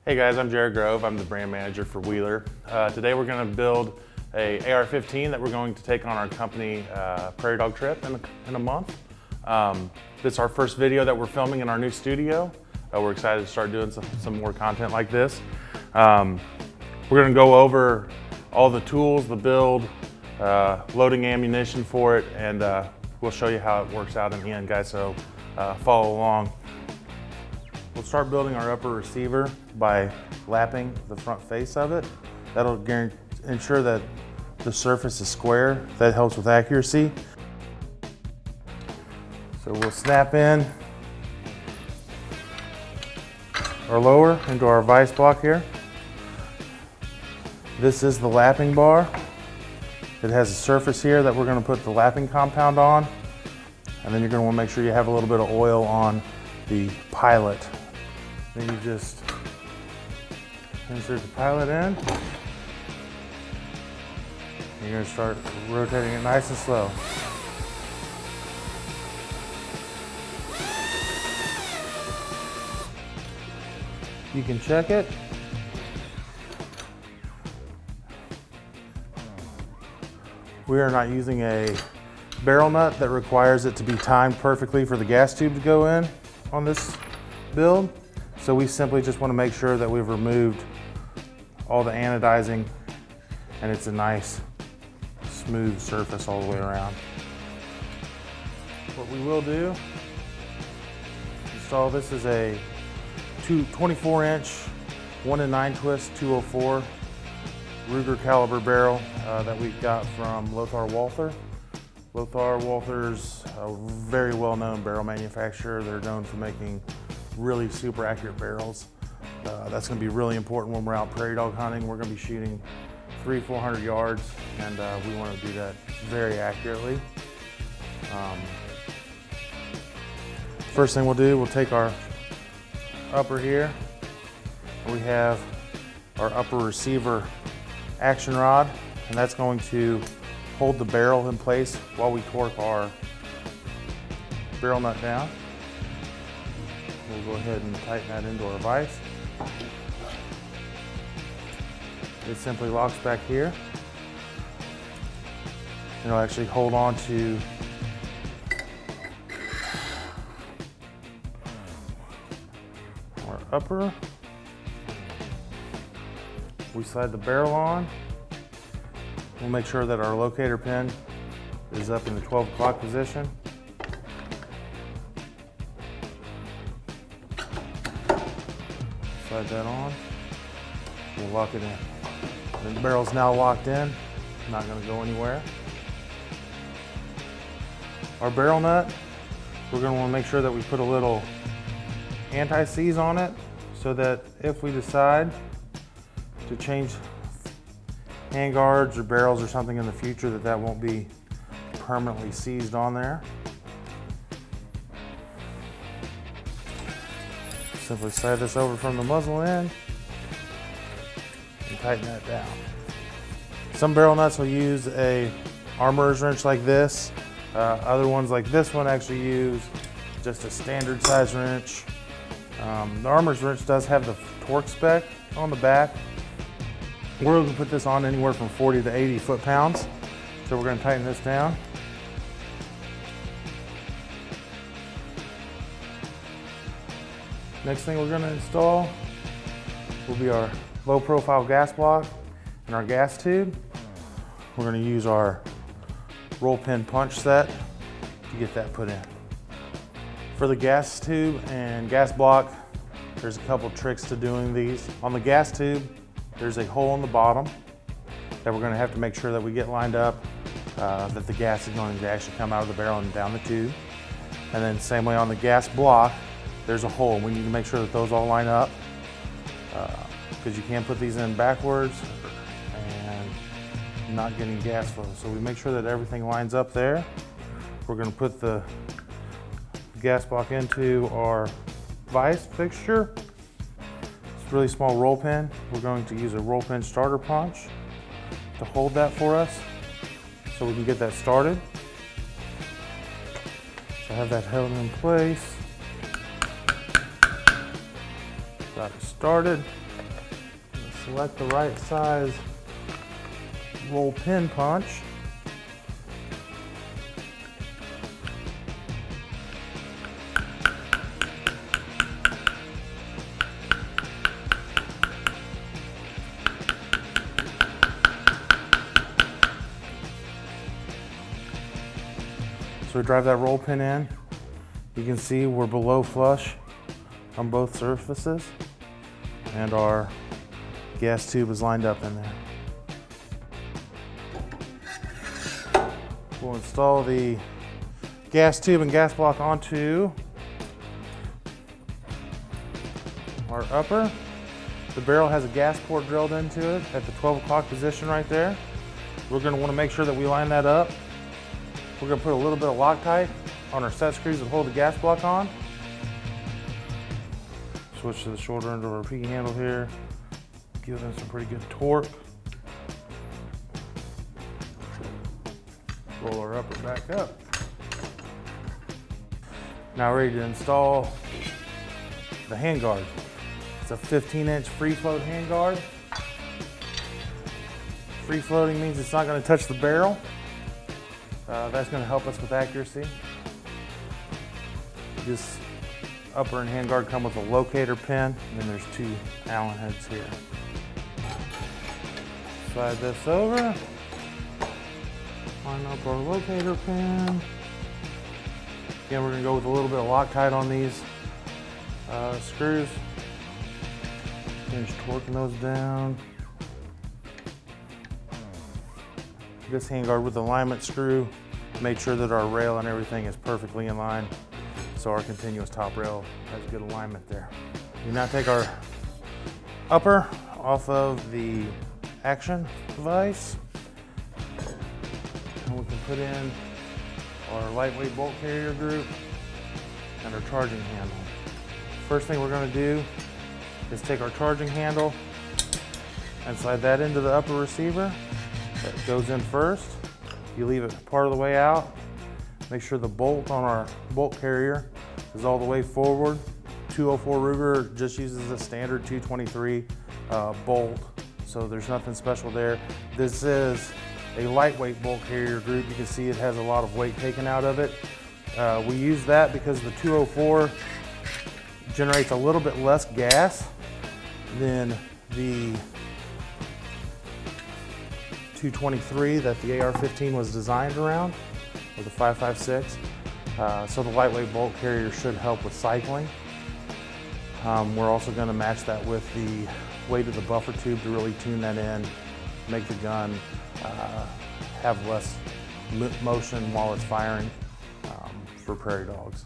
Hey guys, I'm Jarrod Grove. I'm the brand manager for Wheeler. Today we're going to build a AR-15 that we're going to take on our company Prairie Dog trip in a month. This is our first video that we're filming in our new studio. We're excited to start doing some more content like this. We're going to go over all the tools, the build, loading ammunition for it, and we'll show you how it works out in the end, guys, so follow along. We'll start building our upper receiver by lapping the front face of it. That'll ensure that the surface is square. That helps with accuracy. So we'll snap in our lower into our vise block here. This is the lapping bar. It has a surface here that we're going to put the lapping compound on. And then you're going to want to make sure you have a little bit of oil on the pilot. Then you just insert the pilot in. You're going to start rotating it nice and slow. You can check it. We are not using a barrel nut that requires it to be timed perfectly for the gas tube to go in on this build. So we simply just want to make sure that we've removed all the anodizing and it's a nice smooth surface all the way around. What we will do, install this is a 24-inch 1-in-9 twist 204 Ruger caliber barrel that we got from Walther's. Walther's a very well-known barrel manufacturer. They're known for making really super accurate barrels. That's going to be really important when we're out prairie dog hunting. We're going to be shooting 300-400 yards, and we want to do that very accurately. First thing we'll do, we'll take our upper here. We have our upper receiver action rod, and that's going to hold the barrel in place while we torque our barrel nut down. We'll go ahead and tighten that into our vise. It simply locks back here. It'll actually hold on to our upper. We slide the barrel on. We'll make sure that our locator pin is up in the 12 o'clock position. Slide that on. We'll lock it in. And the barrel's now locked in. Not going to go anywhere. Our barrel nut, we're going to want to make sure that we put a little anti-seize on it so that if we decide to change hand guards or barrels or something in the future, that won't be permanently seized on there. Simply slide this over from the muzzle end and tighten that down. Some barrel nuts will use a armorer's wrench like this. Other ones like this one actually use just a standard size wrench. The armorer's wrench does have the torque spec on the back. We're going to put this on anywhere from 40 to 80 foot-pounds. So we're going to tighten this down. Next thing we're going to install will be our low profile gas block and our gas tube. We're going to use our roll pin punch set to get that put in. For the gas tube and gas block, there's a couple tricks to doing these. On the gas tube, there's a hole in the bottom that we're going to have to make sure that we get lined up, that the gas is going to actually come out of the barrel and down the tube. And then same way on the gas block, there's a hole. We need to make sure that those all line up because you can't put these in backwards and not getting gas flow. So we make sure that everything lines up there. We're going to put the gas block into our vise fixture. It's a really small roll pin. We're going to use a roll pin starter punch to hold that for us so we can get that started. So I have that held in place. Got it started. select the right size roll pin punch. So we drive that roll pin in. You can see we're below flush on both surfaces, and our gas tube is lined up in there. We'll install the gas tube and gas block onto our upper. The barrel has a gas port drilled into it at the 12 o'clock position right there. We're going to want to make sure that we line that up. We're going to put a little bit of Loctite on our set screws that hold the gas block on. Switch to the shoulder end of our P handle here. Give them some pretty good torque. Roll our upper back up. Now ready to install the handguard. It's a 15-inch free float handguard. Free floating means it's not going to touch the barrel. That's going to help us with accuracy. This upper and handguard come with a locator pin, and then there's 2 Allen heads here. Slide this over, line up our locator pin. Again, we're going to go with a little bit of Loctite on these screws. Finish torquing those down. This handguard with the alignment screw, make sure that our rail and everything is perfectly in line, so our continuous top rail has good alignment there. We now take our upper off of the action device, and we can put in our lightweight bolt carrier group and our charging handle. First thing we're going to do is take our charging handle and slide that into the upper receiver. That goes in first. You leave it part of the way out. Make sure the bolt on our bolt carrier is all the way forward. 204 Ruger just uses a standard 223 bolt, so there's nothing special there. This is a lightweight bolt carrier group. You can see it has a lot of weight taken out of it. We use that because the 204 generates a little bit less gas than the 223 that the AR-15 was designed around, or the 5.56. So the lightweight bolt carrier should help with cycling. We're also going to match that with the weight of the buffer tube to really tune that in, make the gun have less motion while it's firing for prairie dogs.